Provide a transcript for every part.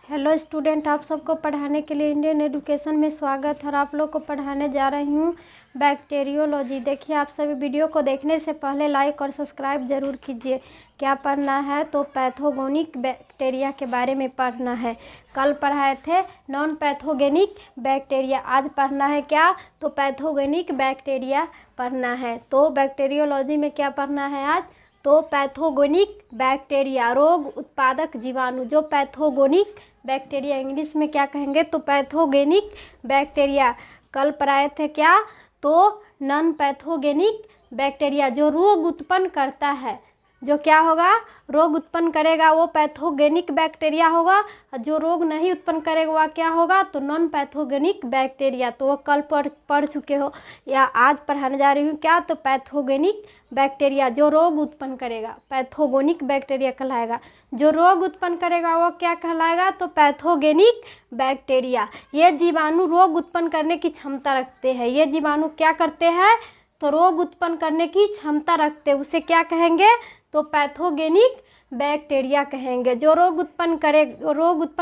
Hello student, आप सबको पढ़ाने के लिए इंडियन एजुकेशन में स्वागत है। और आप लोग को पढ़ाने जा रही हूँ बैक्टीरियोलॉजी। देखिए, आप सभी वीडियो को देखने से पहले लाइक और सब्सक्राइब ज़रूर कीजिए। क्या पढ़ना है? तो पैथोगेनिक बैक्टीरिया के बारे में पढ़ना है। कल पढ़ाए थे नॉन पैथोगेनिक बैक्टीरिया, आज पढ़ना है क्या? तो पैथोगेनिक बैक्टीरिया पढ़ना है। तो बैक्टीरियोलॉजी में क्या पढ़ना है आज? तो पैथोगेनिक बैक्टीरिया, रोग उत्पादक जीवाणु। जो पैथोगेनिक बैक्टीरिया इंग्लिश में क्या कहेंगे? तो पैथोगेनिक बैक्टीरिया। कल पढ़ाए थे क्या? तो नॉन पैथोगेनिक बैक्टीरिया, जो रोग उत्पन्न करता है, जो क्या होगा? रोग उत्पन्न करेगा, वो पैथोगेनिक बैक्टीरिया होगा। और जो रोग नहीं उत्पन्न करेगा वह क्या होगा? तो नॉन पैथोगेनिक बैक्टीरिया। तो वो कल पढ़ चुके हो या आज पढ़ाने जा रही हूँ क्या? तो पैथोगेनिक बैक्टीरिया, जो रोग उत्पन्न करेगा, पैथोगेनिक बैक्टीरिया कहलाएगा। जो रोग उत्पन्न करेगा वो क्या कहलाएगा? तो पैथोगेनिक बैक्टीरिया। ये जीवाणु रोग उत्पन्न करने की क्षमता रखते हैं। ये जीवाणु क्या करते हैं? तो रोग उत्पन्न करने की क्षमता रखते हैं। उसे क्या कहेंगे? तो पैथोगेनिक बैक्टीरिया कहेंगे। जो रोग उत्पन्न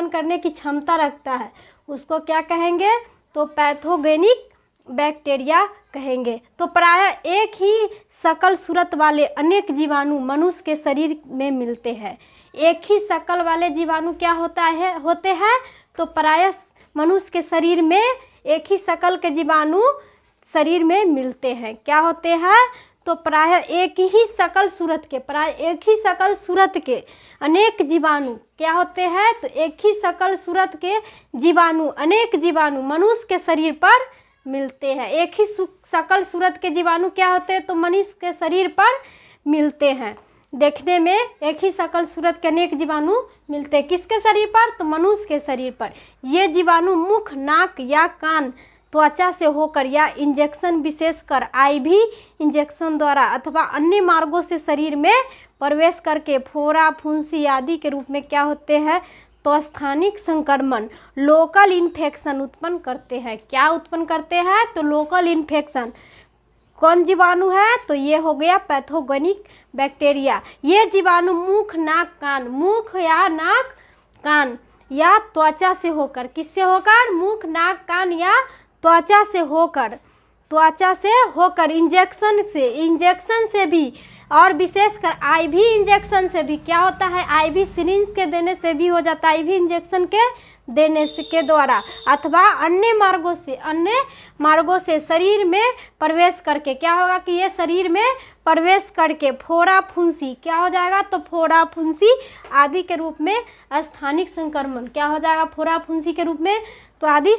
करने की क्षमता रखता है उसको क्या कहेंगे? तो पैथोगेनिक बैक्टीरिया कहेंगे। तो प्रायः एक ही शकल सूरत वाले अनेक जीवाणु मनुष्य के शरीर में मिलते हैं। एक ही शकल वाले जीवाणु क्या होते हैं? तो प्रायः मनुष्य के शरीर में एक ही शकल के जीवाणु शरीर में मिलते हैं। क्या होते हैं? तो प्रायः एक ही शकल सूरत के अनेक जीवाणु क्या होते हैं? तो एक ही शकल सूरत के जीवाणु, अनेक जीवाणु मनुष्य के शरीर पर मिलते हैं। एक ही शकल सूरत के जीवाणु क्या होते हैं? तो मनुष्य के शरीर पर मिलते हैं। देखने में एक ही शकल सूरत के अनेक जीवाणु मिलते हैं। किसके शरीर पर? तो मनुष्य के शरीर पर। ये जीवाणु मुख, नाक या कान, त्वचा से होकर या इंजेक्शन, विशेषकर आईवी इंजेक्शन द्वारा अथवा अन्य मार्गों से शरीर में प्रवेश करके फोड़ा, फुंसी आदि के रूप में क्या होते हैं? तो स्थानिक संक्रमण, लोकल इन्फेक्शन उत्पन्न करते हैं। क्या उत्पन्न करते हैं? तो लोकल इन्फेक्शन। कौन जीवाणु है? तो ये हो गया पैथोगेनिक बैक्टीरिया। ये जीवाणु मुख, नाक, कान, मुख या नाक, कान या त्वचा से होकर, किससे होकर? मुख, नाक, कान या त्वचा से होकर इंजेक्शन से भी, और विशेषकर आईवी इंजेक्शन से भी क्या होता है? आईवी सिरिंज के देने से भी हो जाता है। आईवी इंजेक्शन के देने से के द्वारा अथवा अन्य मार्गों से शरीर में प्रवेश करके क्या होगा? कि ये शरीर में प्रवेश करके फोड़ा, फुंसी क्या हो जाएगा? तो फोड़ा, फुंसी आदि के रूप में स्थानिक संक्रमण क्या हो जाएगा? फोड़ा, फुंसी के रूप में तो आदि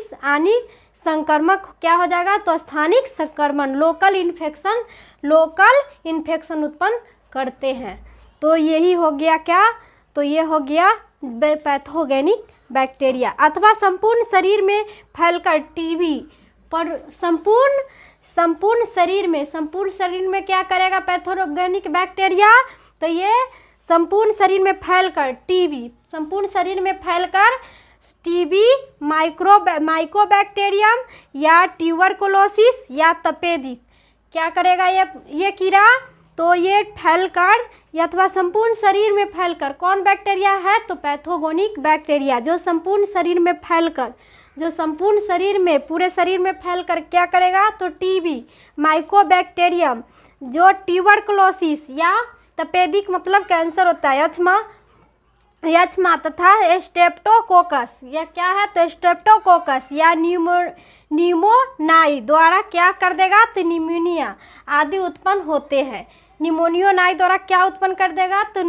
संक्रमक क्या हो जाएगा? तो स्थानिक संक्रमण, लोकल इन्फेक्शन उत्पन्न करते हैं। तो यही हो गया क्या? तो ये हो गया पैथोगेनिक बैक्टीरिया। अथवा संपूर्ण शरीर में फैलकर टीबी पर संपूर्ण शरीर में क्या करेगा पैथोगेनिक बैक्टीरिया? तो ये संपूर्ण शरीर में फैलकर टीबी, माइकोबैक्टीरियम या ट्यूबरकुलोसिस या तपेदिक क्या करेगा ये कीड़ा? तो ये फैलकर अथवा संपूर्ण शरीर में फैलकर, कौन बैक्टीरिया है? तो पैथोगेनिक बैक्टीरिया। जो संपूर्ण शरीर में पूरे शरीर में फैलकर क्या करेगा? तो टीबी, माइकोबैक्टीरियम, जो ट्यूबरकुलोसिस या तपेदिक मतलब कैंसर होता है, यक्ष्मा तथा स्ट्रेप्टोकोकस, यह क्या है? तो स्ट्रेप्टोकोकस या न्यूमोनाई द्वारा क्या कर देगा? तो निमोनिया आदि उत्पन्न होते हैं। निमोनियोनाई द्वारा क्या उत्पन्न कर देगा? तो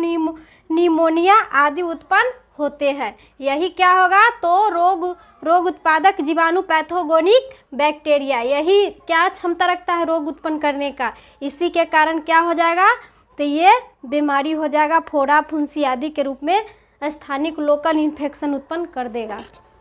निमोनिया आदि उत्पन्न होते हैं। यही क्या होगा? तो रोग उत्पादक जीवाणु पैथोगेनिक बैक्टीरिया, यही क्या क्षमता रखता है रोग उत्पन्न करने का। इसी के कारण क्या हो जाएगा? तो ये बीमारी हो जाएगा, फोड़ा, फुंसी आदि के रूप में स्थानिक लोकल इन्फेक्शन उत्पन्न कर देगा।